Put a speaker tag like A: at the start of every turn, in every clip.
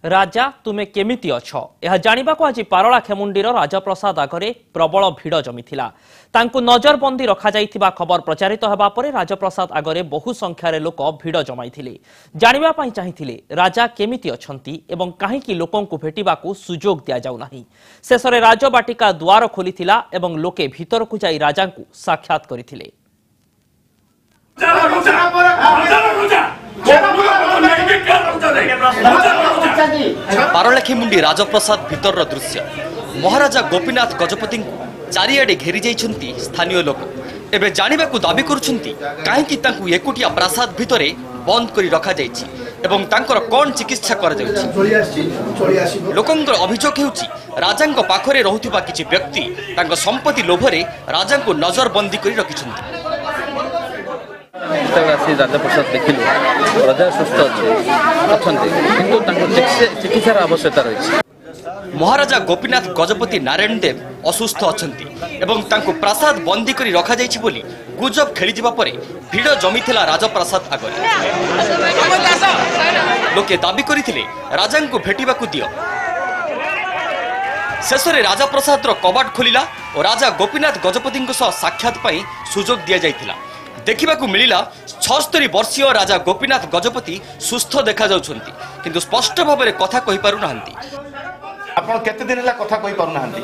A: राजा तुमे केमिति अछ यह जानिबा को आज पारला खेमुंडीर राजप्रसाद आगरे प्रबल भिड़ जमीथिला तांकु नजरबंदी रखा जाइथिबा खबर प्रचारित हेबा परे राजप्रसाद आगरे बहु संख्यारे लोक भिड़ जमाइथिले जानिबा पई चाहिथिले राजा केमिति अछंती एवं काहेकि लोकंकु भेटिबाकू सुजोग दिया जाउ नाही शेषरे राजबाटिका द्वार खोलिथिला एवं लोके भितरकु जाई राजांकु साक्षात करिथिले
B: पारलाखेमुंडी राजप्रसाद भितर दृश्य महाराजा गोपीनाथ गजपति चारिआडे घेरी जाइछन्ति स्थानीय लोक एबे जानिबाकू दाबी करुछन्ति काहेकि तांकू एकुटिया प्रासाद भितरे बंद करी रखा जाइछि एवं तांकर कोन चिकित्सा कर जाउछि लोकंकर अभियोग हेउछि राजांक पाखरे रहुथिबा किछि व्यक्ति तांक संपत्ति लोभरे राजांकू नजरबंदी करी रखिछन्ति
C: राजप्रसाद देखिलु राजा सुस्थ चिकित्सार आवश्यकता रही।
B: महाराजा गोपीनाथ गजपति नारायण देव असुस्थ अछंती एवं तांको प्रासाद बंदी करी रखा जाइछि बोली गुजब खेली जिबा परे भिड़ जमीथिला राजप्रासाद आगरे लोके दाबी करिथिले राजांको भेटिबाकू दियो शेषरे राजप्रसाद रो कबाट खोलिला और राजा गोपीनाथ गजपति साक्षात पाई सुजोग दिया जाइथिला देखिबाकू मिलिला 76 वर्षीय राजा गोपीनाथ गजपति सुस्थ देखा जाउछन्ती किंतु स्पष्ट भाव में कथा कहि पारु नाहंती।
D: आपण केते दिन ला कथा कहि पारु नाहंती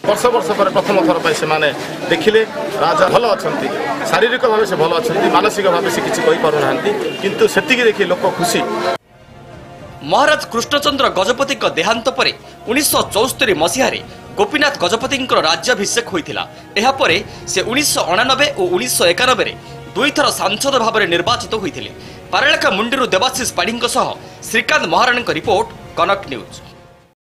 D: वर्ष वर्ष पर प्रथम थर पे से माने देखिले राजा भल अछन्ती शारीरिक भाव से भल अछन्ती मानसिक भाव से किछि कहि पारु नाहंती किंतु सेतिकी देखि लोक खुशी।
B: महाराज कृष्णचंद्र गजपति देहांत पर 1974 मसीह गोपीनाथ गजपति राज्याभिषेक होइथिला एहा परे से 1989 और 1991 रे दुई थर सांसद भाव में निर्वाचित होइथिले। पारलाखेमुंडी देवाशीष पाढ़ी श्रीकांत महाराणा रिपोर्ट कनक न्यूज।